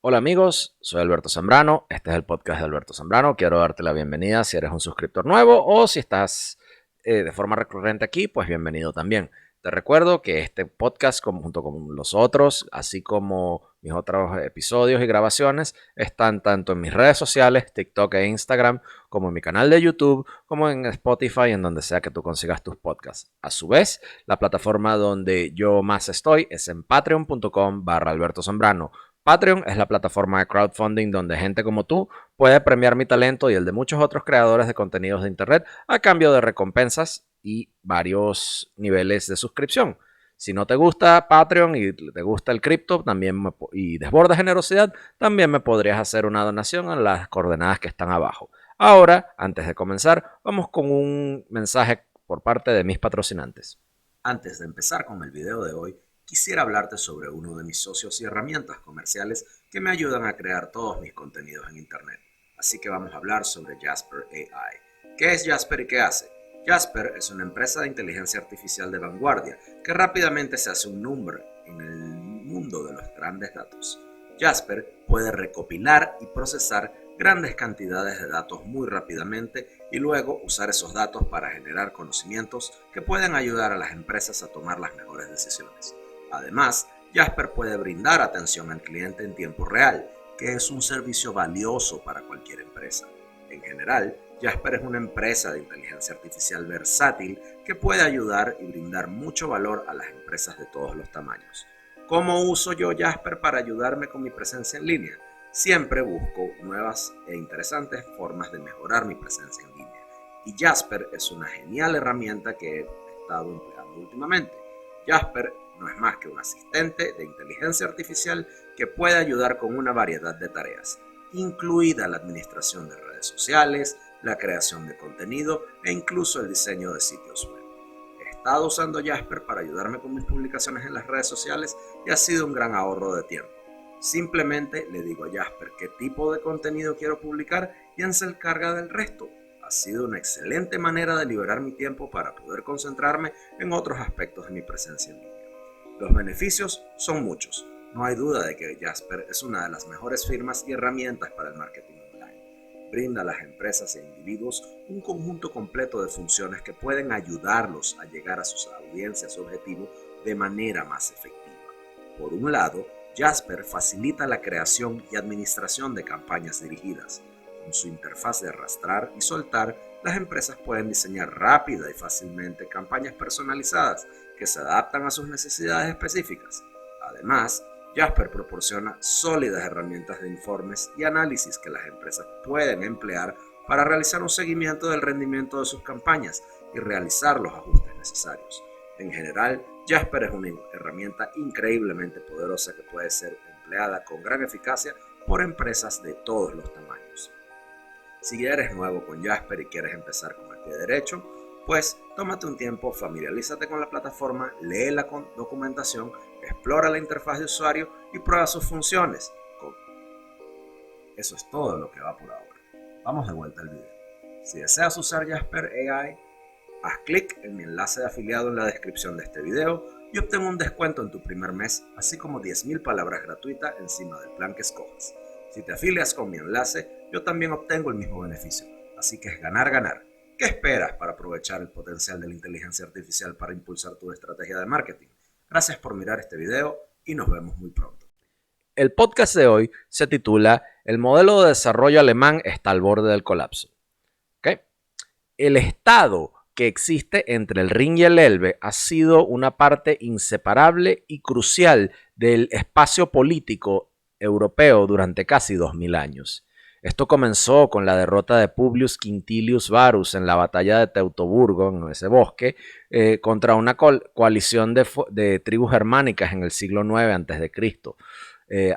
Hola amigos, soy Alberto Zambrano, este es el podcast de Alberto Zambrano, quiero darte la bienvenida si eres un suscriptor nuevo o si estás de forma recurrente aquí, pues bienvenido también. Te recuerdo que este podcast junto con los otros, así como mis otros episodios y grabaciones, están tanto en mis redes sociales, TikTok e Instagram, como en mi canal de YouTube, como en Spotify, en donde sea que tú consigas tus podcasts. A su vez, la plataforma donde yo más estoy es en patreon.com/Alberto Zambrano. Patreon es la plataforma de crowdfunding donde gente como tú puede premiar mi talento y el de muchos otros creadores de contenidos de internet a cambio de recompensas y varios niveles de suscripción. Si no te gusta Patreon y te gusta el cripto y desborda generosidad, también me podrías hacer una donación en las coordenadas que están abajo. Ahora, antes de comenzar, vamos con un mensaje por parte de mis patrocinantes. Antes de empezar con el video de hoy, quisiera hablarte sobre uno de mis socios y herramientas comerciales que me ayudan a crear todos mis contenidos en Internet. Así que vamos a hablar sobre Jasper AI. ¿Qué es Jasper y qué hace? Jasper es una empresa de inteligencia artificial de vanguardia que rápidamente se hace un nombre en el mundo de los grandes datos. Jasper puede recopilar y procesar grandes cantidades de datos muy rápidamente y luego usar esos datos para generar conocimientos que pueden ayudar a las empresas a tomar las mejores decisiones. Además, Jasper puede brindar atención al cliente en tiempo real, que es un servicio valioso para cualquier empresa. En general, Jasper es una empresa de inteligencia artificial versátil que puede ayudar y brindar mucho valor a las empresas de todos los tamaños. ¿Cómo uso yo Jasper para ayudarme con mi presencia en línea? Siempre busco nuevas e interesantes formas de mejorar mi presencia en línea. Y Jasper es una genial herramienta que he estado empleando últimamente. Jasper no es más que un asistente de inteligencia artificial que puede ayudar con una variedad de tareas, incluida la administración de redes sociales, la creación de contenido e incluso el diseño de sitios web. He estado usando Jasper para ayudarme con mis publicaciones en las redes sociales y ha sido un gran ahorro de tiempo. Simplemente le digo a Jasper qué tipo de contenido quiero publicar y él se encarga del resto. Ha sido una excelente manera de liberar mi tiempo para poder concentrarme en otros aspectos de mi presencia en línea. Los beneficios son muchos. No hay duda de que Jasper es una de las mejores firmas y herramientas para el marketing online. Brinda a las empresas e individuos un conjunto completo de funciones que pueden ayudarlos a llegar a sus audiencias objetivo de manera más efectiva. Por un lado, Jasper facilita la creación y administración de campañas dirigidas. Con su interfaz de arrastrar y soltar, las empresas pueden diseñar rápida y fácilmente campañas personalizadas que se adaptan a sus necesidades específicas. Además, Jasper proporciona sólidas herramientas de informes y análisis que las empresas pueden emplear para realizar un seguimiento del rendimiento de sus campañas y realizar los ajustes necesarios. En general, Jasper es una herramienta increíblemente poderosa que puede ser empleada con gran eficacia por empresas de todos los tamaños. Si eres nuevo con Jasper y quieres empezar con el pie derecho, pues tómate un tiempo, familiarízate con la plataforma, lee la documentación, explora la interfaz de usuario y prueba sus funciones. Eso es todo lo que va por ahora. Vamos de vuelta al video. Si deseas usar Jasper AI, haz clic en mi enlace de afiliado en la descripción de este video y obtén un descuento en tu primer mes, así como 10.000 palabras gratuitas encima del plan que escojas. Si te afilias con mi enlace, yo también obtengo el mismo beneficio, así que es ganar, ganar. ¿Qué esperas para aprovechar el potencial de la inteligencia artificial para impulsar tu estrategia de marketing? Gracias por mirar este video y nos vemos muy pronto. El podcast de hoy se titula El modelo de desarrollo alemán está al borde del colapso. ¿Okay? El estado que existe entre el Rin y el Elbe ha sido una parte inseparable y crucial del espacio político europeo durante casi 2000 años. Esto comenzó con la derrota de Publius Quintilius Varus en la batalla de Teutoburgo, en ese bosque, contra una coalición de tribus germánicas en el siglo IX a.C.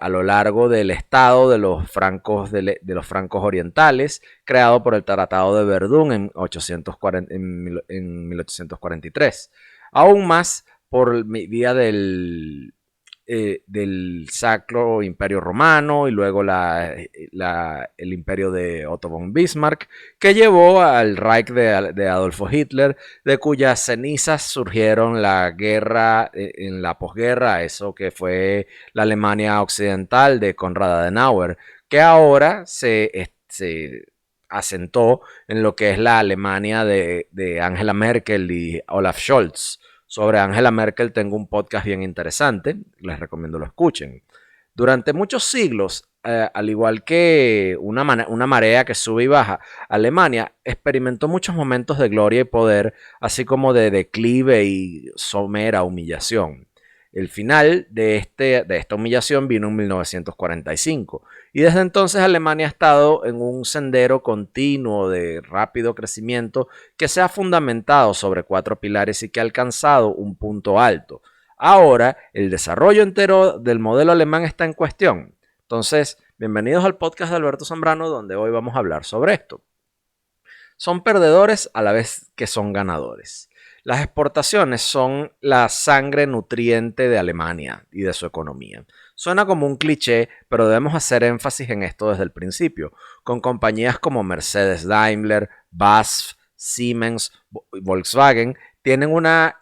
A lo largo del estado de los francos orientales, creado por el Tratado de Verdún en 1843. Aún más por vía del del Sacro Imperio Romano y luego el imperio de Otto von Bismarck, que llevó al Reich de Adolfo Hitler, de cuyas cenizas surgieron la guerra, en la posguerra, eso que fue la Alemania occidental de Konrad Adenauer, que ahora se asentó en lo que es la Alemania de Angela Merkel y Olaf Scholz. Sobre Angela Merkel tengo un podcast bien interesante, les recomiendo lo escuchen. Durante muchos siglos, al igual que una marea que sube y baja, Alemania experimentó muchos momentos de gloria y poder, así como de declive y somera humillación. El final de esta humillación vino en 1945 y desde entonces Alemania ha estado en un sendero continuo de rápido crecimiento que se ha fundamentado sobre 4 pilares y que ha alcanzado un punto alto. Ahora, el desarrollo entero del modelo alemán está en cuestión. Entonces, bienvenidos al podcast de Alberto Zambrano, donde hoy vamos a hablar sobre esto. Son perdedores a la vez que son ganadores. Las exportaciones son la sangre nutriente de Alemania y de su economía. Suena como un cliché, pero debemos hacer énfasis en esto desde el principio, con compañías como Mercedes, Daimler, BASF, Siemens, Volkswagen, tienen una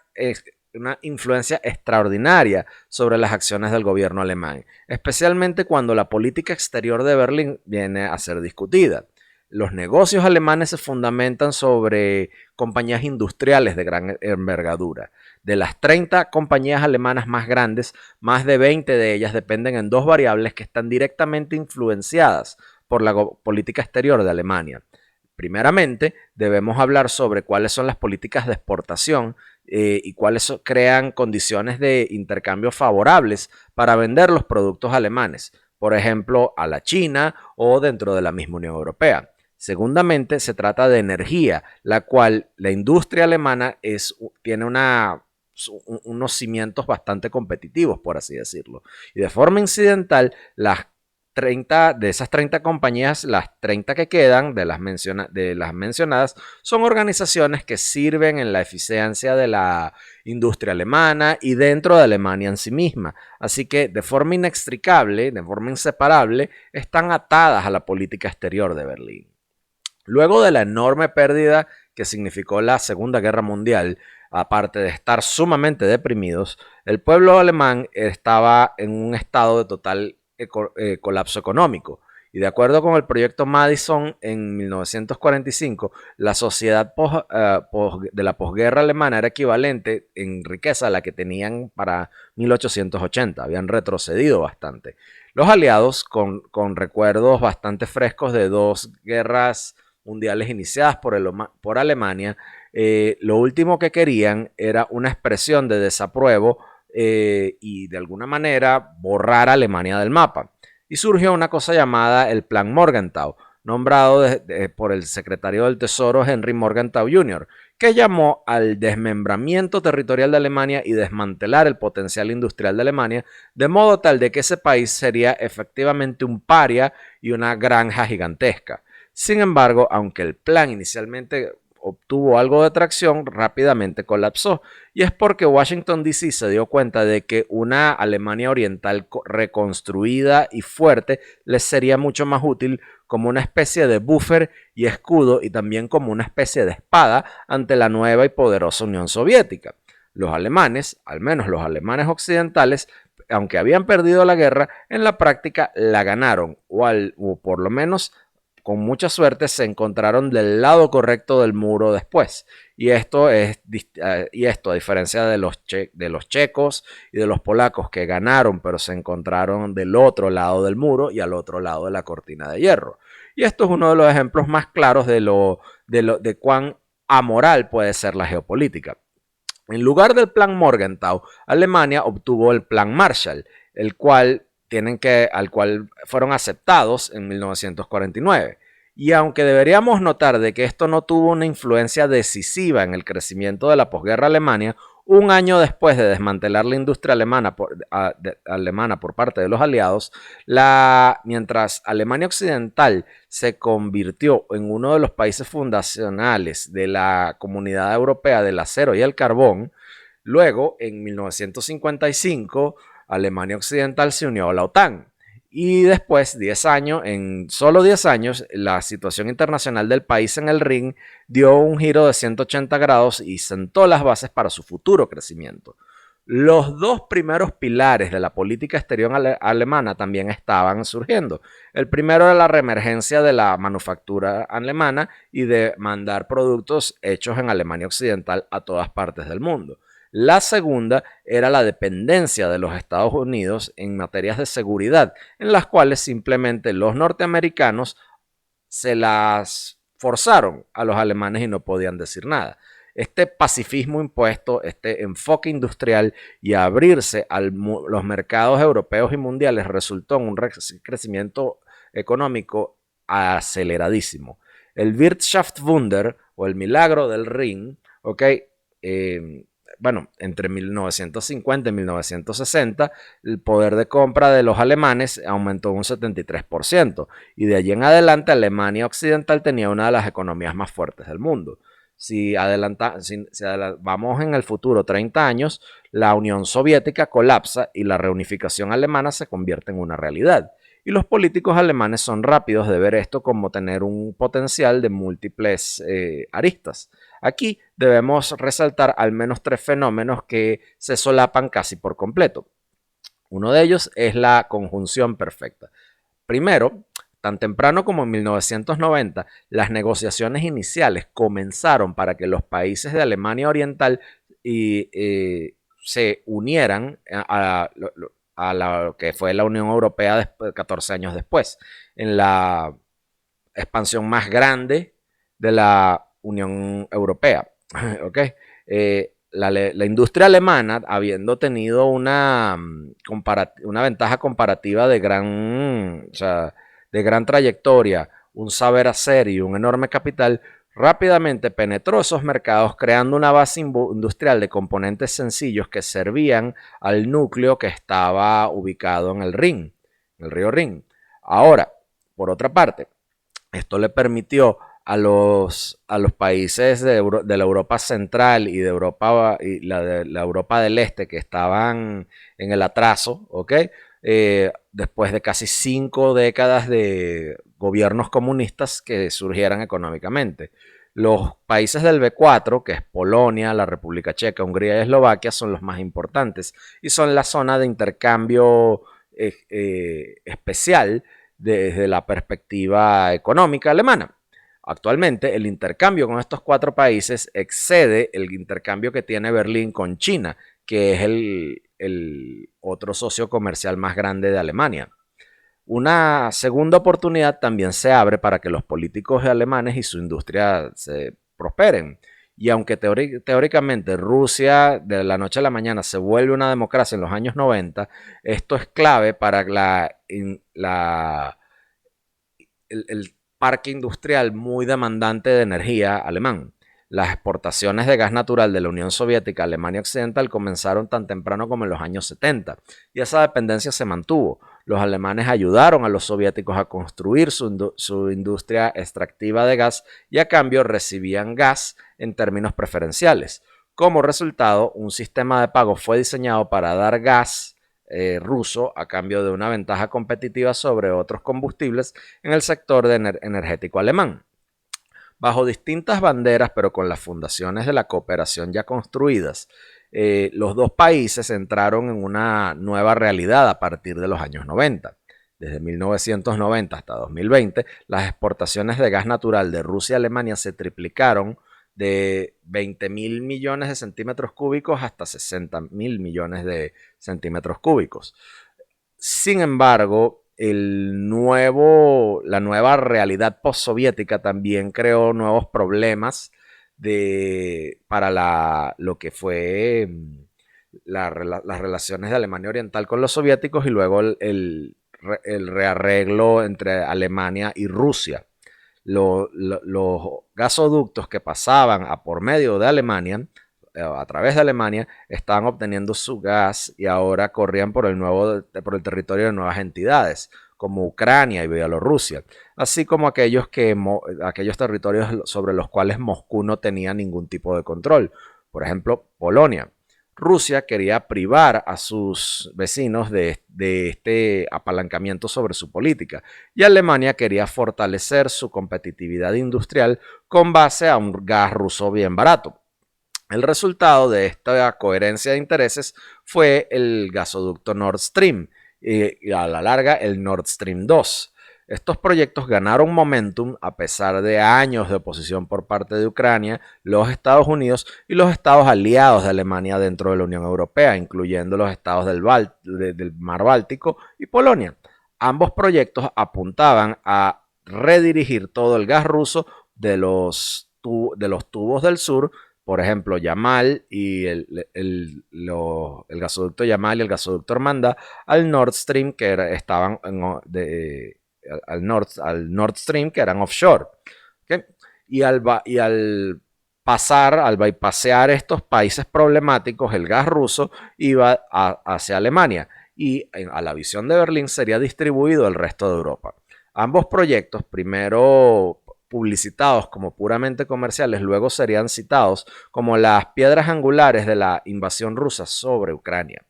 influencia extraordinaria sobre las acciones del gobierno alemán, especialmente cuando la política exterior de Berlín viene a ser discutida. Los negocios alemanes se fundamentan sobre compañías industriales de gran envergadura. De las 30 compañías alemanas más grandes, más de 20 de ellas dependen en 2 variables que están directamente influenciadas por la política exterior de Alemania. Primeramente, debemos hablar sobre cuáles son las políticas de exportación y cuáles crean condiciones de intercambio favorables para vender los productos alemanes, por ejemplo, a la China o dentro de la misma Unión Europea. Segundamente, se trata de energía, la cual la industria alemana tiene unos cimientos bastante competitivos, por así decirlo. Y de forma incidental, de esas 30 compañías, las 30 que quedan de las mencionadas, son organizaciones que sirven en la eficiencia de la industria alemana y dentro de Alemania en sí misma. Así que de forma inextricable, de forma inseparable, están atadas a la política exterior de Berlín. Luego de la enorme pérdida que significó la Segunda Guerra Mundial, aparte de estar sumamente deprimidos, el pueblo alemán estaba en un estado de total colapso económico. Y de acuerdo con el proyecto Madison en 1945, la sociedad de la posguerra alemana era equivalente en riqueza a la que tenían para 1880. Habían retrocedido bastante. Los aliados, con recuerdos bastante frescos de 2 guerras mundiales iniciadas por Alemania, lo último que querían era una expresión de desapruebo y de alguna manera borrar a Alemania del mapa. Y surgió una cosa llamada el Plan Morgenthau, nombrado por el secretario del Tesoro Henry Morgenthau Jr., que llamó al desmembramiento territorial de Alemania y desmantelar el potencial industrial de Alemania, de modo tal de que ese país sería efectivamente un paria y una granja gigantesca. Sin embargo, aunque el plan inicialmente obtuvo algo de tracción, rápidamente colapsó. Y es porque Washington DC se dio cuenta de que una Alemania oriental reconstruida y fuerte les sería mucho más útil como una especie de buffer y escudo y también como una especie de espada ante la nueva y poderosa Unión Soviética. Los alemanes, al menos los alemanes occidentales, aunque habían perdido la guerra, en la práctica la ganaron, o por lo menos con mucha suerte se encontraron del lado correcto del muro después. Y esto, a diferencia de los checos y de los polacos que ganaron, pero se encontraron del otro lado del muro y al otro lado de la cortina de hierro. Y esto es uno de los ejemplos más claros de cuán amoral puede ser la geopolítica. En lugar del Plan Morgenthau, Alemania obtuvo el Plan Marshall, al cual fueron aceptados en 1949. Y aunque deberíamos notar de que esto no tuvo una influencia decisiva en el crecimiento de la posguerra Alemania, un año después de desmantelar la industria alemana por parte de los aliados, mientras Alemania Occidental se convirtió en uno de los países fundacionales de la Comunidad Europea del Acero y el Carbón, luego, en 1955, Alemania Occidental se unió a la OTAN. Y después, 10 años, en solo 10 años, la situación internacional del país en el ring dio un giro de 180 grados y sentó las bases para su futuro crecimiento. Los dos primeros pilares de la política exterior alemana también estaban surgiendo. El primero era la reemergencia de la manufactura alemana y de mandar productos hechos en Alemania Occidental a todas partes del mundo. La segunda era la dependencia de los Estados Unidos en materias de seguridad, en las cuales simplemente los norteamericanos se las forzaron a los alemanes y no podían decir nada. Este pacifismo impuesto, este enfoque industrial y abrirse a los mercados europeos y mundiales resultó en un crecimiento económico aceleradísimo. El Wirtschaftswunder o el milagro del Ring, ¿ok? Entre 1950 y 1960, el poder de compra de los alemanes aumentó un 73%, y de allí en adelante Alemania Occidental tenía una de las economías más fuertes del mundo. Si vamos en el futuro 30 años, la Unión Soviética colapsa y la reunificación alemana se convierte en una realidad. Y los políticos alemanes son rápidos de ver esto como tener un potencial de múltiples aristas. Aquí debemos resaltar al menos 3 fenómenos que se solapan casi por completo. Uno de ellos es la conjunción perfecta. Primero, tan temprano como en 1990, las negociaciones iniciales comenzaron para que los países de Alemania Oriental se unieran a lo que fue la Unión Europea 14 años después, en la expansión más grande de la Unión Europea. ¿Okay? La industria alemana, habiendo tenido una ventaja comparativa de gran trayectoria, un saber hacer y un enorme capital, rápidamente penetró esos mercados creando una base industrial de componentes sencillos que servían al núcleo que estaba ubicado en el río Rin. Ahora, por otra parte, esto le permitió a los países de la Europa Central y de la Europa del Este, que estaban en el atraso, ¿ok? Después de casi 5 décadas de gobiernos comunistas que surgieran económicamente. Los países del B4, que es Polonia, la República Checa, Hungría y Eslovaquia, son los más importantes y son la zona de intercambio especial desde la perspectiva económica alemana. Actualmente, el intercambio con estos 4 países excede el intercambio que tiene Berlín con China, que es el otro socio comercial más grande de Alemania. Una segunda oportunidad también se abre para que los políticos alemanes y su industria se prosperen. Y aunque teóricamente Rusia de la noche a la mañana se vuelve una democracia en los años 90, esto es clave para el parque industrial muy demandante de energía alemán. Las exportaciones de gas natural de la Unión Soviética a Alemania Occidental comenzaron tan temprano como en los años 70 y esa dependencia se mantuvo. Los alemanes ayudaron a los soviéticos a construir su industria extractiva de gas y a cambio recibían gas en términos preferenciales. Como resultado, un sistema de pago fue diseñado para dar gas ruso a cambio de una ventaja competitiva sobre otros combustibles en el sector energético alemán. Bajo distintas banderas, pero con las fundaciones de la cooperación ya construidas, los dos países entraron en una nueva realidad a partir de los años 90. Desde 1990 hasta 2020, las exportaciones de gas natural de Rusia a Alemania se triplicaron de 20.000 millones de centímetros cúbicos hasta 60.000 millones de centímetros cúbicos. Sin embargo, la nueva realidad postsoviética también creó nuevos problemas para lo que fue las relaciones de Alemania Oriental con los soviéticos y luego el rearreglo entre Alemania y Rusia. Los gasoductos que pasaban por medio de Alemania, a través de Alemania, estaban obteniendo su gas y ahora corrían por el territorio de nuevas entidades, como Ucrania y Bielorrusia, así como aquellos territorios sobre los cuales Moscú no tenía ningún tipo de control. Por ejemplo, Polonia. Rusia quería privar a sus vecinos de este apalancamiento sobre su política y Alemania quería fortalecer su competitividad industrial con base a un gas ruso bien barato. El resultado de esta coherencia de intereses fue el gasoducto Nord Stream y a la larga el Nord Stream 2. Estos proyectos ganaron momentum a pesar de años de oposición por parte de Ucrania, los Estados Unidos y los estados aliados de Alemania dentro de la Unión Europea, incluyendo los estados del Mar Báltico y Polonia. Ambos proyectos apuntaban a redirigir todo el gas ruso de los tubos del sur, por ejemplo, Yamal y el gasoducto Yamal y el gasoducto Hermandad, al Nord Stream, estaban al Nord Stream, que eran offshore. ¿Okay? Y al bypassear estos países problemáticos, el gas ruso iba hacia Alemania y a la visión de Berlín sería distribuido al resto de Europa. Ambos proyectos, primero publicitados como puramente comerciales, luego serían citados como las piedras angulares de la invasión rusa sobre Ucrania.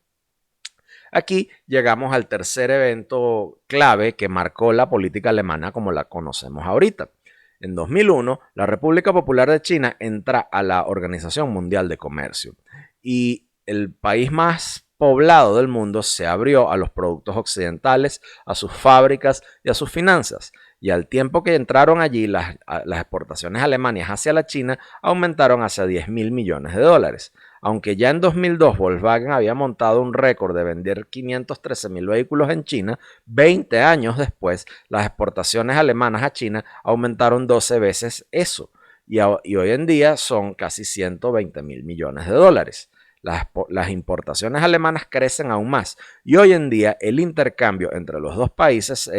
Aquí llegamos al tercer evento clave que marcó la política alemana como la conocemos ahorita. En 2001, la República Popular de China entra a la Organización Mundial de Comercio y el país más poblado del mundo se abrió a los productos occidentales, a sus fábricas y a sus finanzas. Y al tiempo que entraron allí, las exportaciones alemanas hacia la China aumentaron hacia 10 mil millones de dólares. Aunque ya en 2002 Volkswagen había montado un récord de vender 513.000 vehículos en China, 20 años después las exportaciones alemanas a China aumentaron 12 veces eso y hoy en día son casi 120.000 millones de dólares. Las importaciones alemanas crecen aún más y hoy en día el intercambio entre los dos países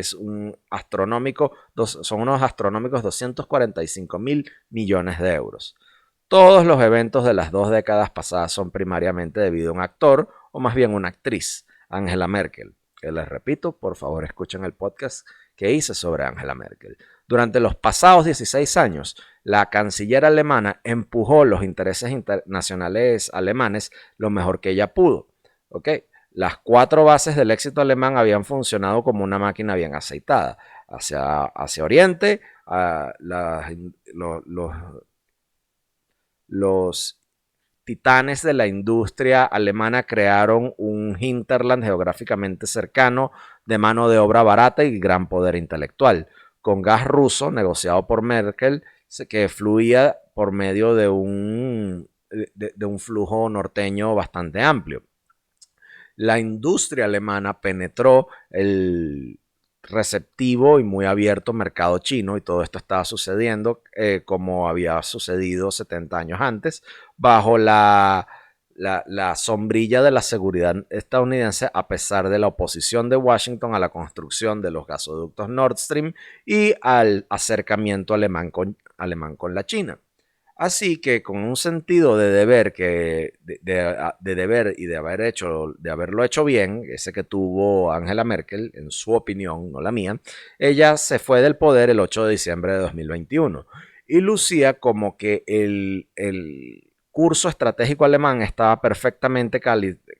son unos astronómicos 245.000 millones de euros. Todos los eventos de las 2 décadas pasadas son primariamente debido a un actor o más bien una actriz, Angela Merkel, que les repito, por favor escuchen el podcast que hice sobre Angela Merkel. Durante los pasados 16 años, la canciller alemana empujó los intereses internacionales alemanes lo mejor que ella pudo. ¿Okay? Las 4 bases del éxito alemán habían funcionado como una máquina bien aceitada. Hacia Oriente, los titanes de la industria alemana crearon un hinterland geográficamente cercano de mano de obra barata y gran poder intelectual, con gas ruso negociado por Merkel que fluía por medio de un flujo norteño bastante amplio. La industria alemana penetró el receptivo y muy abierto mercado chino y todo esto estaba sucediendo como había sucedido 70 años antes bajo la sombrilla de la seguridad estadounidense a pesar de la oposición de Washington a la construcción de los gasoductos Nord Stream y al acercamiento alemán con la China. Así que con un sentido de deber, de deber y de haberlo hecho bien, ese que tuvo Angela Merkel, en su opinión, no la mía, ella se fue del poder el 8 de diciembre de 2021 y lucía como que el curso estratégico alemán estaba perfectamente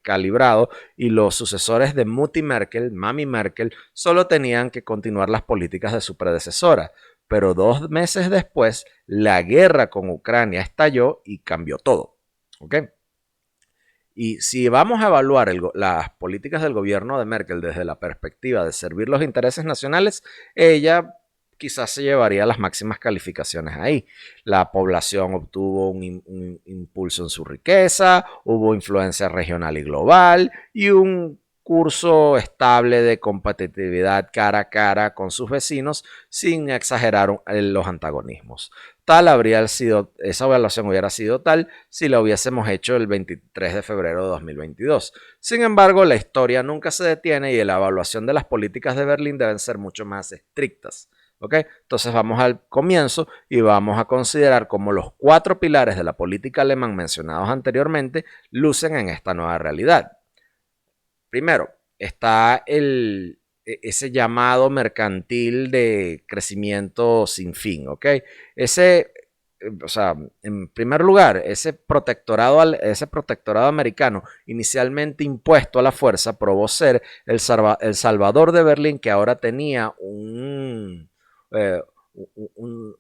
calibrado y los sucesores de Mutti Merkel, Mami Merkel, solo tenían que continuar las políticas de su predecesora. Pero 2 meses después, la guerra con Ucrania estalló y cambió todo. ¿Okay? Y si vamos a evaluar las políticas del gobierno de Merkel desde la perspectiva de servir los intereses nacionales, ella quizás se llevaría las máximas calificaciones ahí. La población obtuvo un impulso en su riqueza, hubo influencia regional y global y un curso estable de competitividad cara a cara con sus vecinos sin exagerar los antagonismos. Esa evaluación hubiera sido tal si la hubiésemos hecho el 23 de febrero de 2022. Sin embargo, la historia nunca se detiene y la evaluación de las políticas de Berlín deben ser mucho más estrictas. ¿Okay? Entonces vamos al comienzo y vamos a considerar cómo los 4 pilares de la política alemán mencionados anteriormente lucen en esta nueva realidad. Primero, está ese llamado mercantil de crecimiento sin fin, ¿ok? Ese o sea, en primer lugar, ese protectorado americano, inicialmente impuesto a la fuerza, probó ser el Salvador de Berlín, que ahora tenía eh, un,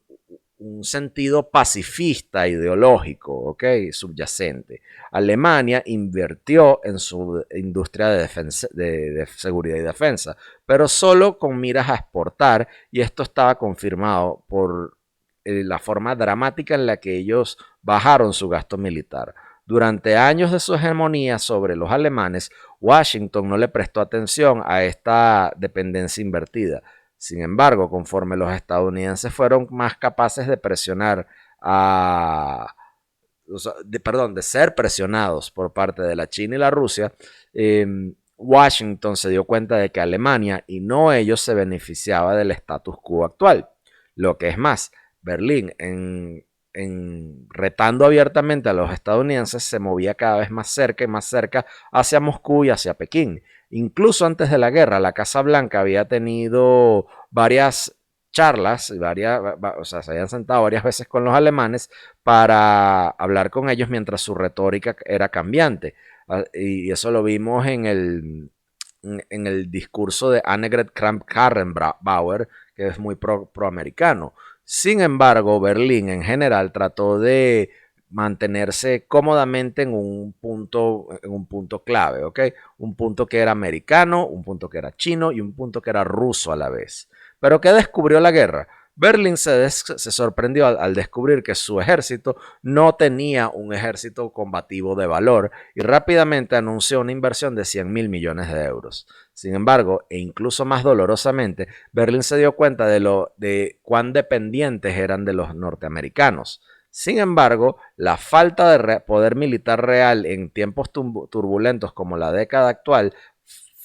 un sentido pacifista ideológico, ¿ok? Subyacente. Alemania invirtió en su industria de seguridad y defensa, pero solo con miras a exportar, y esto estaba confirmado por la forma dramática en la que ellos bajaron su gasto militar. Durante años de su hegemonía sobre los alemanes, Washington no le prestó atención a esta dependencia invertida. Sin embargo, conforme los estadounidenses fueron más capaces de presionar de ser presionados por parte de la China y la Rusia, Washington se dio cuenta de que Alemania y no ellos se beneficiaba del status quo actual. Lo que es más, Berlín, retando abiertamente a los estadounidenses, se movía cada vez más cerca y más cerca hacia Moscú y hacia Pekín. Incluso antes de la guerra, la Casa Blanca había tenido varias charlas, o sea, se habían sentado varias veces con los alemanes para hablar con ellos mientras su retórica era cambiante. Y eso lo vimos en el discurso de Annegret Kramp-Karrenbauer, que es muy proamericano. Sin embargo, Berlín en general trató de mantenerse cómodamente en un punto clave, ¿ok? Un punto que era americano, un punto que era chino y un punto que era ruso a la vez. Pero ¿qué descubrió la guerra? Berlín se sorprendió al descubrir que su ejército no tenía un ejército combativo de valor y rápidamente anunció una inversión de 100 mil millones de euros. Sin embargo, e incluso más dolorosamente, Berlín se dio cuenta de cuán dependientes eran de los norteamericanos. Sin embargo, la falta de poder militar real en tiempos turbulentos como la década actual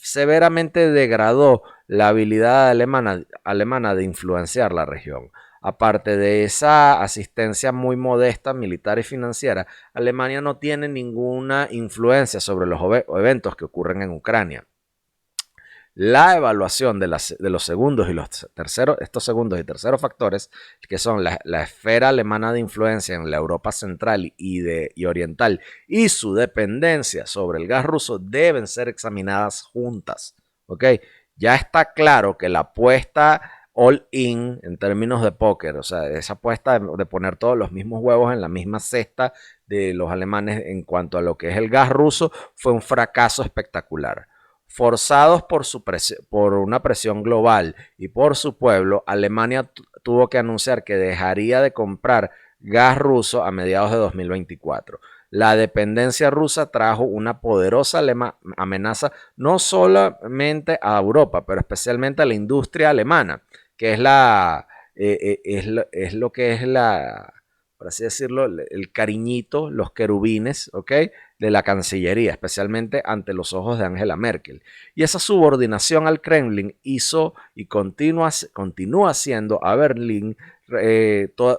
severamente degradó la habilidad alemana de influenciar la región. Aparte de esa asistencia muy modesta militar y financiera, Alemania no tiene ninguna influencia sobre los eventos que ocurren en Ucrania. La evaluación de los segundos y los terceros, estos segundos y terceros factores, que son la esfera alemana de influencia en la Europa central y oriental y su dependencia sobre el gas ruso, deben ser examinadas juntas. ¿Ok? Ya está claro que la apuesta all in en términos de póker, o sea, esa apuesta de poner todos los mismos huevos en la misma cesta de los alemanes en cuanto a lo que es el gas ruso, fue un fracaso espectacular. Forzados por una presión global y por su pueblo, Alemania tuvo que anunciar que dejaría de comprar gas ruso a mediados de 2024. La dependencia rusa trajo una poderosa amenaza no solamente a Europa, pero especialmente a la industria alemana, que es lo que es por así decirlo, el cariñito, los querubines, ¿ok? De la Cancillería, especialmente ante los ojos de Angela Merkel. Y esa subordinación al Kremlin hizo y continúa haciendo a Berlín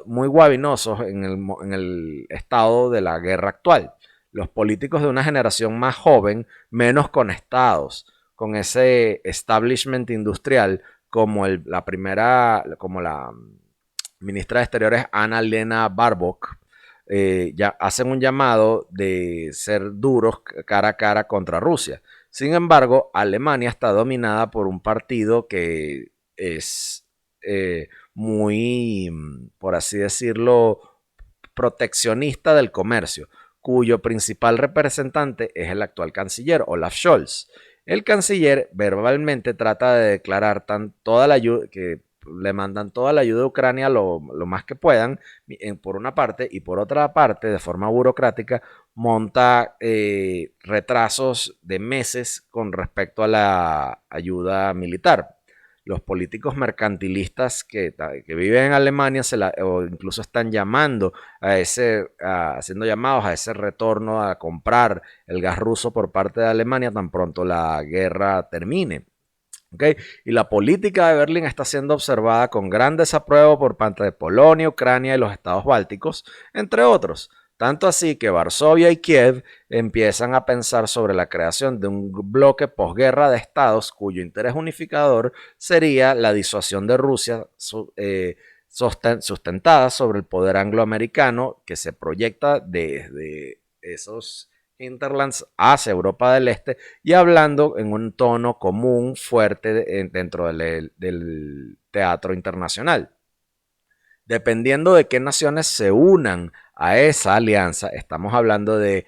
muy guabinosos en el estado de la guerra actual. Los políticos de una generación más joven, menos conectados con ese establishment industrial, como la ministra de Exteriores Anna-Lena Baerbock, ya hacen un llamado de ser duros cara a cara contra Rusia. Sin embargo, Alemania está dominada por un partido que es muy, por así decirlo, proteccionista del comercio, cuyo principal representante es el actual canciller Olaf Scholz. El canciller verbalmente trata de declarar toda la ayuda que le mandan toda la ayuda a Ucrania lo más que puedan, por una parte, y por otra parte, de forma burocrática, monta retrasos de meses con respecto a la ayuda militar. Los políticos mercantilistas que viven en Alemania o incluso están llamando haciendo llamados a ese retorno a comprar el gas ruso por parte de Alemania tan pronto la guerra termine. ¿Okay? Y la política de Berlín está siendo observada con gran desapruebo por parte de Polonia, Ucrania y los estados bálticos, entre otros. Tanto así que Varsovia y Kiev empiezan a pensar sobre la creación de un bloque posguerra de estados cuyo interés unificador sería la disuasión de Rusia, sustentada sobre el poder angloamericano que se proyecta desde esos hinterlands hacia Europa del Este y hablando en un tono común, fuerte dentro del teatro internacional. Dependiendo de qué naciones se unan a esa alianza, estamos hablando de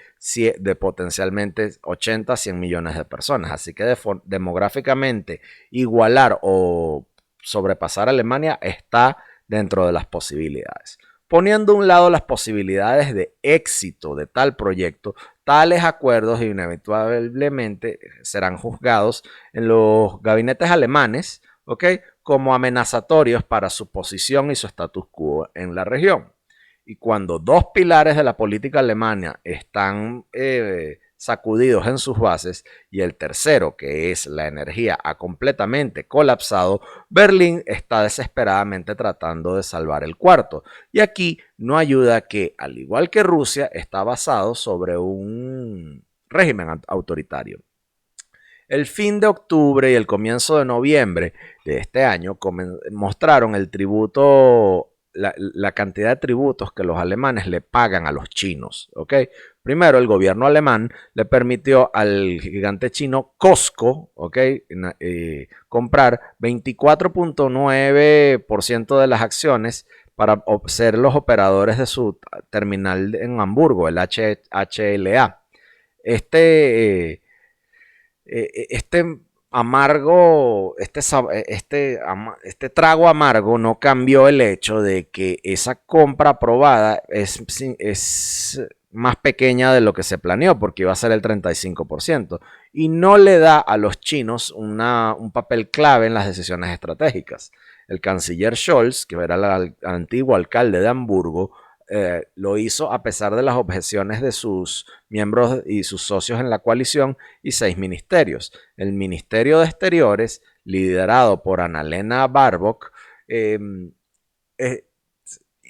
potencialmente 80 a 100 millones de personas. Así que demográficamente igualar o sobrepasar a Alemania está dentro de las posibilidades. Poniendo a un lado las posibilidades de éxito de tal proyecto, tales acuerdos inevitablemente serán juzgados en los gabinetes alemanes, ¿ok?, como amenazatorios para su posición y su status quo en la región. Y cuando dos pilares de la política alemana están sacudidos en sus bases y el tercero, que es la energía, ha completamente colapsado, Berlín está desesperadamente tratando de salvar el cuarto. Y aquí no ayuda que, al igual que Rusia, está basado sobre un régimen autoritario. El fin de octubre y el comienzo de noviembre de este año mostraron el tributo, la cantidad de tributos que los alemanes le pagan a los chinos. ¿Okay? Primero, el gobierno alemán le permitió al gigante chino Costco, ¿okay?, comprar 24.9% de las acciones para ser los operadores de su terminal en Hamburgo, el HLA. Este amargo, este trago amargo no cambió el hecho de que esa compra aprobada es más pequeña de lo que se planeó, porque iba a ser el 35%, y no le da a los chinos un papel clave en las decisiones estratégicas. El canciller Scholz, que era el antiguo alcalde de Hamburgo, lo hizo a pesar de las objeciones de sus miembros y sus socios en la coalición y 6 ministerios. El Ministerio de Exteriores, liderado por Annalena Baerbock,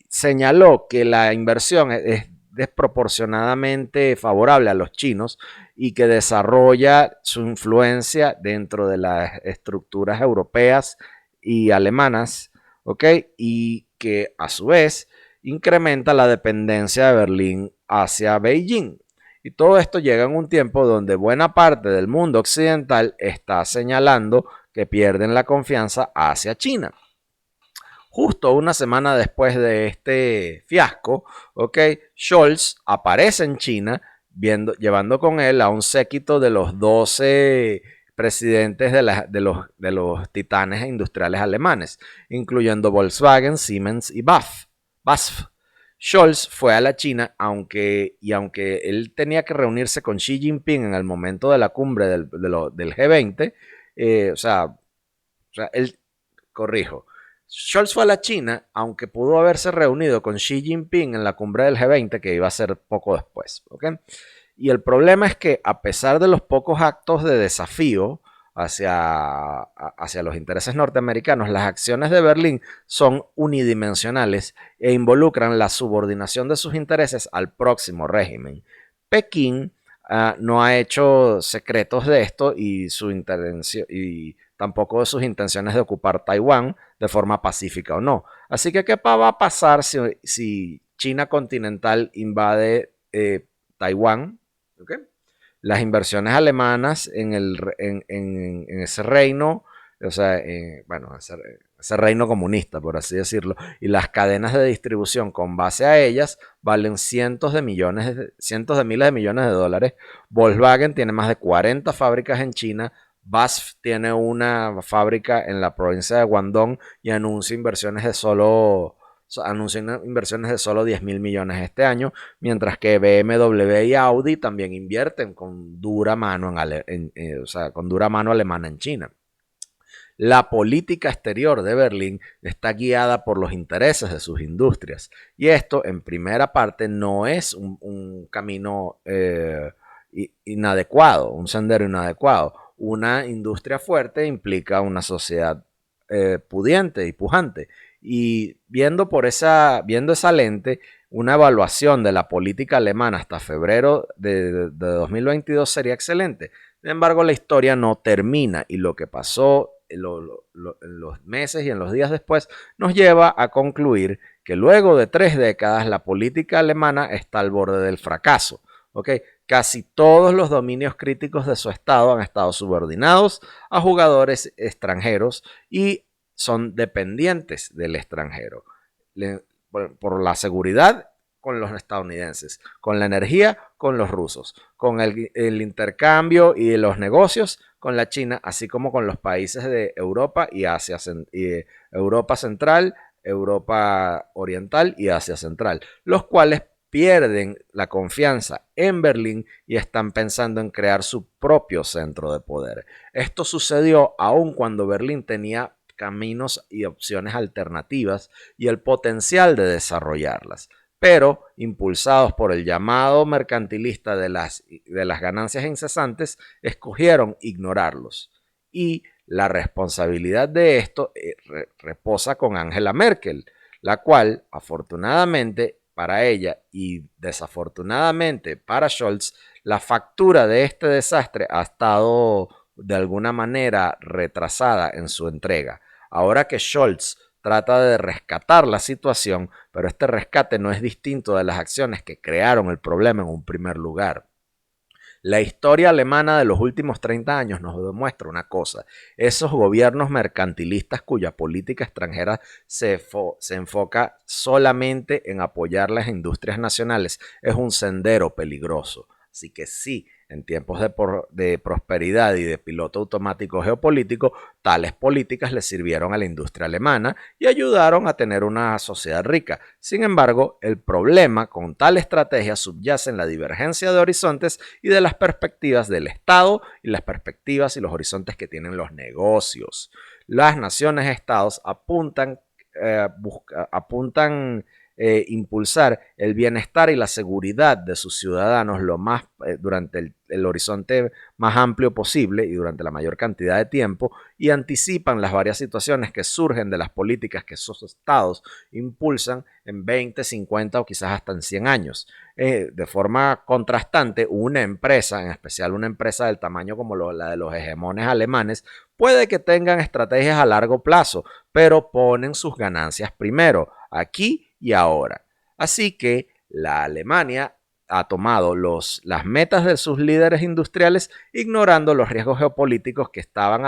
señaló que la inversión es desproporcionadamente favorable a los chinos y que desarrolla su influencia dentro de las estructuras europeas y alemanas, ¿ok?, y que a su vez incrementa la dependencia de Berlín hacia Beijing. Y todo esto llega en un tiempo donde buena parte del mundo occidental está señalando que pierden la confianza hacia China. Justo una semana después de este fiasco, ¿okay?, Scholz aparece en China llevando con él a un séquito de los 12 presidentes de los titanes industriales alemanes, incluyendo Volkswagen, Siemens y BASF. Scholz fue a la China, aunque él tenía que reunirse con Xi Jinping en el momento de la cumbre del G20, Scholz fue a la China, aunque pudo haberse reunido con Xi Jinping en la cumbre del G20, que iba a ser poco después. ¿Okay? Y el problema es que, a pesar de los pocos actos de desafío hacia los intereses norteamericanos, las acciones de Berlín son unidimensionales e involucran la subordinación de sus intereses al próximo régimen. Pekín no ha hecho secretos de esto y tampoco de sus intenciones de ocupar Taiwán de forma pacífica o no. Así que, ¿qué va a pasar si China continental invade Taiwán? ¿Okay? Las inversiones alemanas en ese reino, ese reino comunista, por así decirlo, y las cadenas de distribución con base a ellas valen cientos de miles de millones de dólares. Volkswagen tiene más de 40 fábricas en China. BASF tiene una fábrica en la provincia de Guangdong y anuncia inversiones de solo 10 mil millones este año, mientras que BMW y Audi también invierten con dura mano alemana en China. La política exterior de Berlín está guiada por los intereses de sus industrias, y esto en primera parte no es un camino inadecuado, un sendero inadecuado. Una industria fuerte implica una sociedad pudiente y pujante. Y viendo esa lente, una evaluación de la política alemana hasta febrero de 2022 sería excelente. Sin embargo, la historia no termina y lo que pasó en los meses y en los días después, nos lleva a concluir que luego de 3 décadas la política alemana está al borde del fracaso. ¿Okay? Casi todos los dominios críticos de su estado han estado subordinados a jugadores extranjeros y son dependientes del extranjero. Por la seguridad con los estadounidenses, con la energía con los rusos, con el intercambio y los negocios con la China, así como con los países de Europa y Asia, y Europa Central, Europa Oriental y Asia Central, los cuales pierden la confianza en Berlín y están pensando en crear su propio centro de poder. Esto sucedió aun cuando Berlín tenía caminos y opciones alternativas y el potencial de desarrollarlas, pero impulsados por el llamado mercantilista de las ganancias incesantes, escogieron ignorarlos. Y la responsabilidad de esto reposa con Angela Merkel, la cual, afortunadamente para ella y desafortunadamente para Scholz, la factura de este desastre ha estado de alguna manera retrasada en su entrega. Ahora que Scholz trata de rescatar la situación, pero este rescate no es distinto de las acciones que crearon el problema en un primer lugar. La historia alemana de los últimos 30 años nos demuestra una cosa: esos gobiernos mercantilistas cuya política extranjera se enfoca solamente en apoyar las industrias nacionales es un sendero peligroso. Así que sí, en tiempos de prosperidad y de piloto automático geopolítico, tales políticas le sirvieron a la industria alemana y ayudaron a tener una sociedad rica. Sin embargo, el problema con tal estrategia subyace en la divergencia de horizontes y de las perspectivas del Estado y las perspectivas y los horizontes que tienen los negocios. Las naciones-estados apuntan impulsar el bienestar y la seguridad de sus ciudadanos durante el horizonte más amplio posible y durante la mayor cantidad de tiempo, y anticipan las varias situaciones que surgen de las políticas que esos estados impulsan en 20, 50 o quizás hasta en 100 años. De forma contrastante, una empresa, en especial una empresa del tamaño como la de los hegemones alemanes, puede que tengan estrategias a largo plazo, pero ponen sus ganancias primero, aquí y ahora. Así que la Alemania ha tomado las metas de sus líderes industriales, ignorando los riesgos geopolíticos que estaban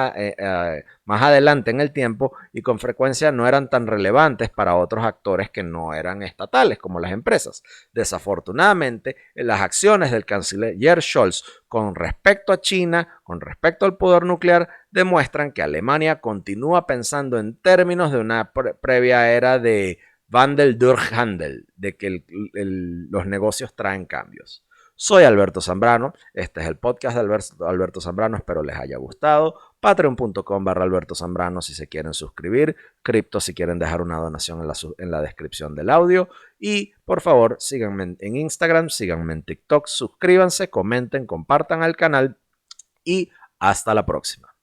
más adelante en el tiempo y con frecuencia no eran tan relevantes para otros actores que no eran estatales, como las empresas. Desafortunadamente, las acciones del canciller Scholz con respecto a China, con respecto al poder nuclear, demuestran que Alemania continúa pensando en términos de una previa era de Wandel durch Handel, de que los negocios traen cambios. Soy Alberto Zambrano, este es el podcast de Alberto Zambrano, espero les haya gustado. Patreon.com/Alberto Zambrano si se quieren suscribir, Crypto si quieren dejar una donación en la descripción del audio, y por favor síganme en Instagram, síganme en TikTok, suscríbanse, comenten, compartan al canal y hasta la próxima.